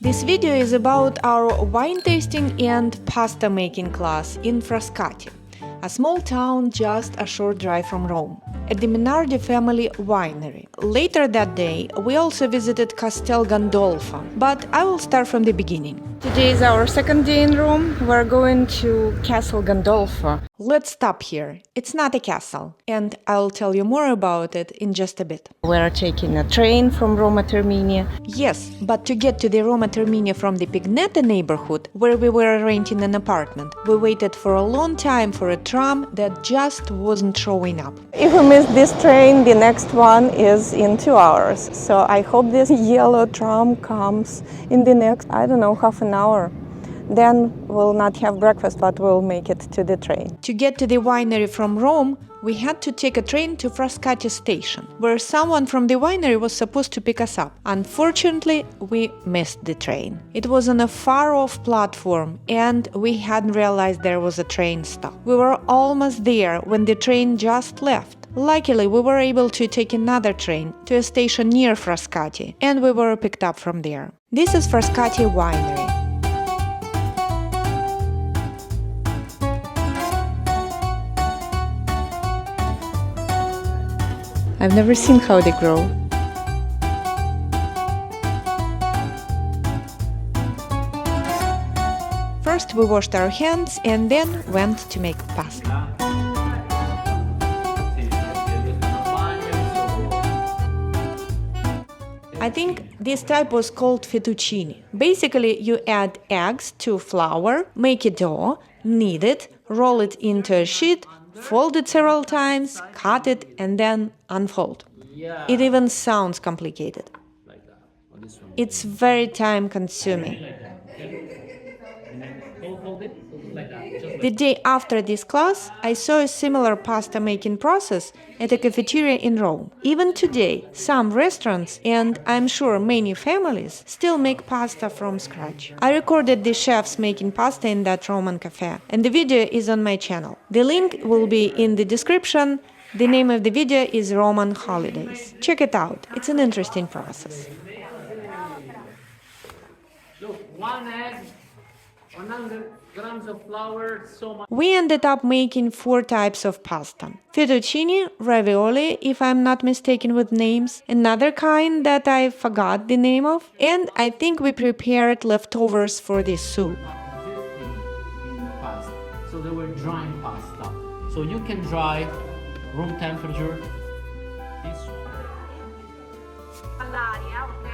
This video is about our wine tasting and pasta making class in Frascati, a small town just a short drive from Rome, at the Minardi family winery. Later that day, we also visited Castel Gandolfo, but I will start from the beginning. Today is our second day in Rome. We're going to Castel Gandolfo. Let's stop here. It's not a castle, and I'll tell you more about it in just a bit. We're taking a train from Roma Termini. Yes, but to get to the Roma Termini from the Pignetta neighborhood, where we were renting an apartment, we waited for a long time for a tram that just wasn't showing up. If we miss this train, the next one is in 2 hours. So I hope this yellow tram comes in the next, half an hour. Then we'll not have breakfast, but we'll make it to the train. To get to the winery from Rome, we had to take a train to Frascati station, where someone from the winery was supposed to pick us up. Unfortunately, we missed the train. It was on a far-off platform, and we hadn't realized there was a train stop. We were almost there when the train just left. Luckily, we were able to take another train to a station near Frascati, and we were picked up from there. This is Frascati Winery. I've never seen how they grow. First we washed our hands and then went to make pasta. I think this type was called fettuccine. Basically, you add eggs to flour, make a dough, knead it, roll it into a sheet, fold it several times, cut it, and then unfold. It even sounds complicated. It's very time-consuming. The day after this class, I saw a similar pasta-making process at a cafeteria in Rome. Even today, some restaurants, and I'm sure many families, still make pasta from scratch. I recorded the chefs making pasta in that Roman cafe, and the video is on my channel. The link will be in the description. The name of the video is Roman Holidays. Check it out, it's an interesting process. Look, 1 egg, 100 grams of flour, so much. We ended up making 4 types of pasta. Fettuccine, ravioli, if I'm not mistaken with names, another kind that I forgot the name of, and I think we prepared leftovers for this soup. In the past, so they were drying pasta. So you can dry room temperature. This all'aria, ok?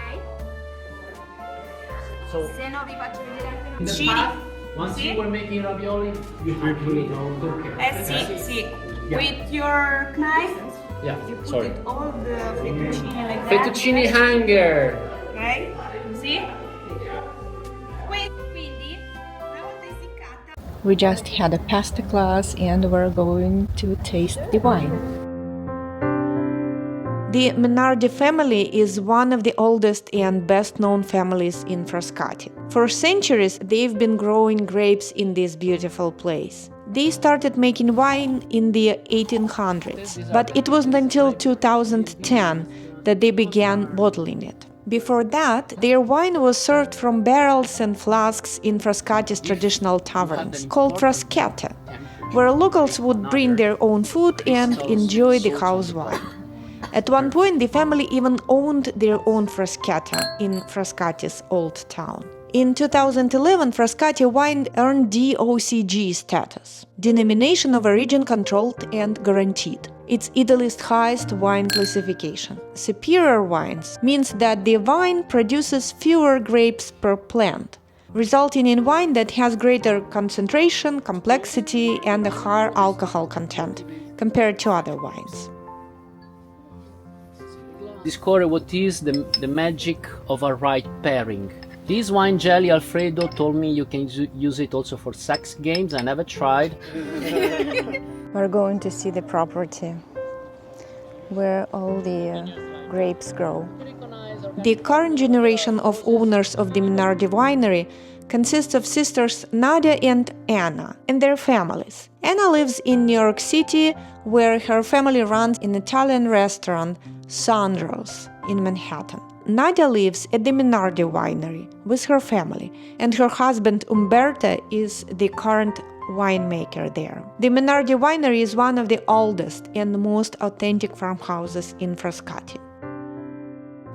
So Se no vi faccio vedere anche in the Cini. past, once Sì? you were making ravioli, you had to cook it. Sì. Yeah. With your knife, Yeah, you put sorry. it all the fettuccine like that. Fettuccine hanger. Ok? Sì? Quindi, una volta essiccata. We just had a pasta class and we're going to taste the wine. The Minardi family is one of the oldest and best-known families in Frascati. For centuries, they've been growing grapes in this beautiful place. They started making wine in the 1800s, but it wasn't until 2010 that they began bottling it. Before that, their wine was served from barrels and flasks in Frascati's traditional taverns, called Frascati, where locals would bring their own food and enjoy the house wine. At one point, the family even owned their own Frascati in Frascati's old town. In 2011, Frascati wine earned DOCG status, Denomination of Origin Controlled and Guaranteed. It's Italy's highest wine classification. Superior wines means that the vine produces fewer grapes per plant, resulting in wine that has greater concentration, complexity, and a higher alcohol content compared to other wines. Discover what is the magic of a right pairing. This wine jelly, Alfredo told me you can use it also for sex games. I never tried. We're going to see the property where all the grapes grow. The current generation of owners of the Minardi Winery consists of sisters Nadia and Anna and their families. Anna lives in New York City, where her family runs an Italian restaurant, Sandro's, in Manhattan. Nadia lives at the Minardi Winery with her family, and her husband Umberto is the current winemaker there. The Minardi Winery is one of the oldest and most authentic farmhouses in Frascati.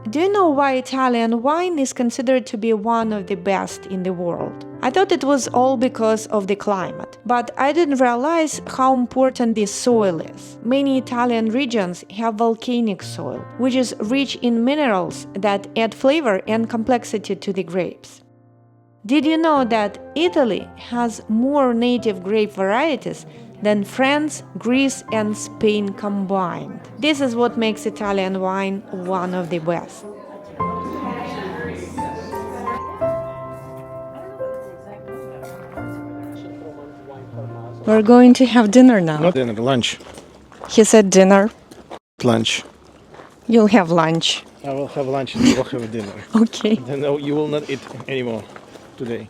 Do you know why Italian wine is considered to be one of the best in the world? I thought it was all because of the climate, but I didn't realize how important the soil is. Many Italian regions have volcanic soil, which is rich in minerals that add flavor and complexity to the grapes. Did you know that Italy has more native grape varieties than France, Greece, and Spain combined? This is what makes Italian wine one of the best. We're going to have dinner now. Not dinner, lunch. He said dinner. Lunch. You'll have lunch. I will have lunch and you will have dinner. Okay. Then no, you will not eat anymore today.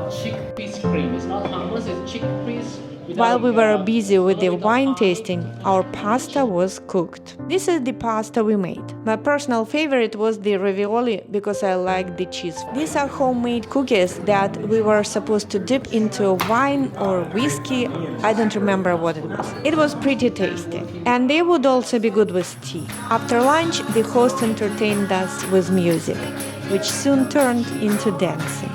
Chickpeas cream. It's not hummus, it's chickpeas. While we were busy with the wine tasting, our pasta was cooked. This is the pasta we made. My personal favorite was the ravioli because I liked the cheese. These are homemade cookies that we were supposed to dip into wine or whiskey. I don't remember what it was. It was pretty tasty. And they would also be good with tea. After lunch, the host entertained us with music, which soon turned into dancing.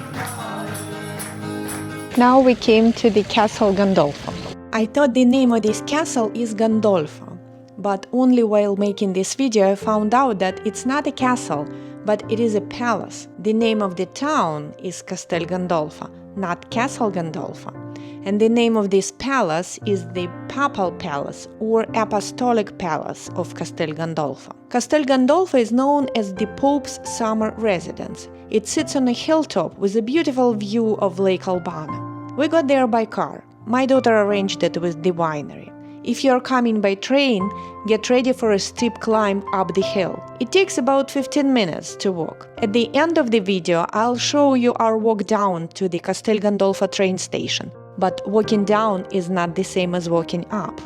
Now we came to the Castel Gandolfo. I thought the name of this castle is Gandolfo, but only while making this video I found out that it's not a castle, but it is a palace. The name of the town is Castel Gandolfo, not Castel Gandolfo. And the name of this palace is the Papal Palace or Apostolic Palace of Castel Gandolfo. Castel Gandolfo is known as the Pope's summer residence. It sits on a hilltop with a beautiful view of Lake Albano. We got there by car. My daughter arranged it with the winery. If you're coming by train, get ready for a steep climb up the hill. It takes about 15 minutes to walk. At the end of the video, I'll show you our walk down to the Castel Gandolfo train station. But walking down is not the same as walking up.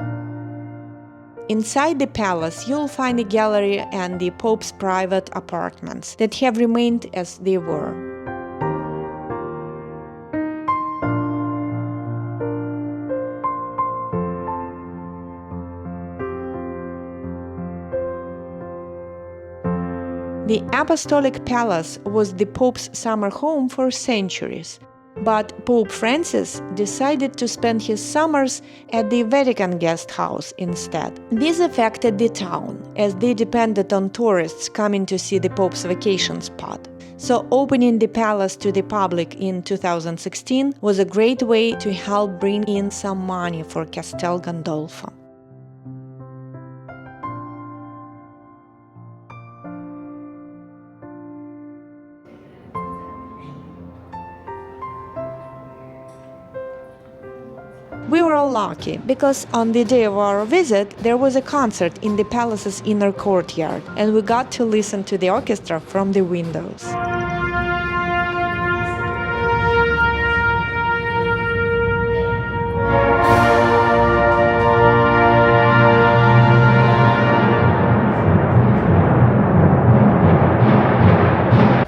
Inside the palace, you'll find a gallery and the Pope's private apartments that have remained as they were. The Apostolic Palace was the Pope's summer home for centuries. But Pope Francis decided to spend his summers at the Vatican guest house instead. This affected the town, as they depended on tourists coming to see the Pope's vacation spot. So opening the palace to the public in 2016 was a great way to help bring in some money for Castel Gandolfo. We were lucky because on the day of our visit there was a concert in the palace's inner courtyard and we got to listen to the orchestra from the windows.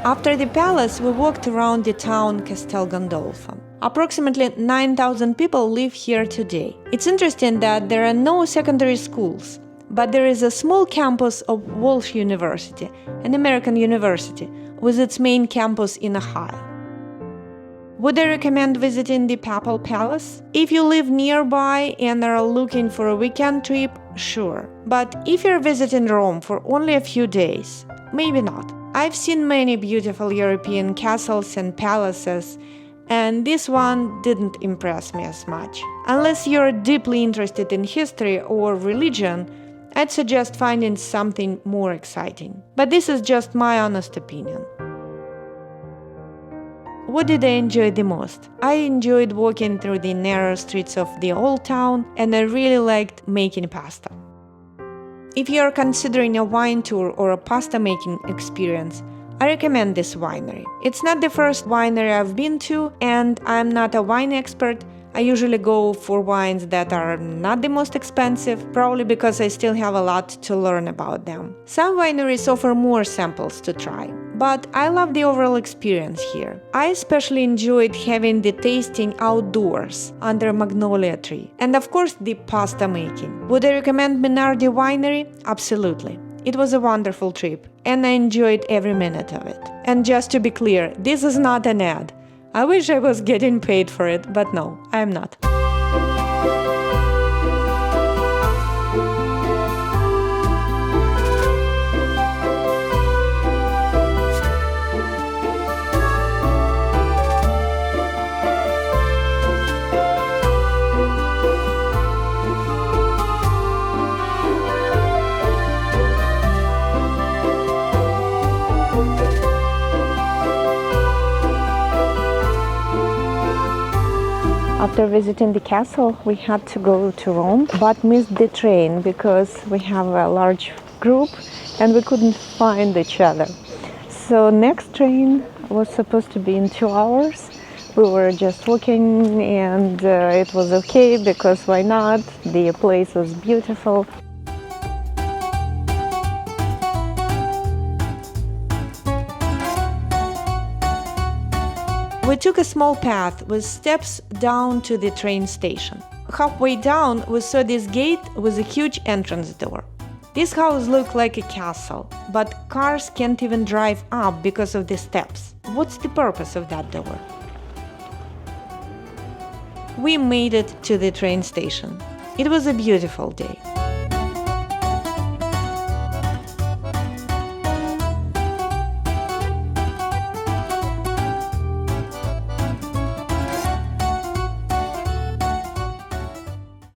After the palace, we walked around the town Castel Gandolfo. Approximately 9,000 people live here today. It's interesting that there are no secondary schools, but there is a small campus of Walsh University, an American university, with its main campus in Ohio. Would I recommend visiting the Papal Palace? If you live nearby and are looking for a weekend trip, sure. But if you're visiting Rome for only a few days, maybe not. I've seen many beautiful European castles and palaces, and this one didn't impress me as much. Unless you're deeply interested in history or religion, I'd suggest finding something more exciting. But this is just my honest opinion. What did I enjoy the most? I enjoyed walking through the narrow streets of the old town, and I really liked making pasta. If you are considering a wine tour or a pasta making experience, I recommend this winery. It's not the first winery I've been to, and I'm not a wine expert. I usually go for wines that are not the most expensive, probably because I still have a lot to learn about them. Some wineries offer more samples to try, but I love the overall experience here. I especially enjoyed having the tasting outdoors under a magnolia tree, and of course the pasta making. Would I recommend Minardi Winery? Absolutely. It was a wonderful trip, and I enjoyed every minute of it. And just to be clear, this is not an ad. I wish I was getting paid for it, but no, I am not. After visiting the castle, we had to go to Rome, but missed the train because we have a large group and we couldn't find each other. So next train was supposed to be in 2 hours. We were just walking and it was okay because why not? The place was beautiful. We took a small path with steps down to the train station. Halfway down, we saw this gate with a huge entrance door. This house looked like a castle, but cars can't even drive up because of the steps. What's the purpose of that door? We made it to the train station. It was a beautiful day.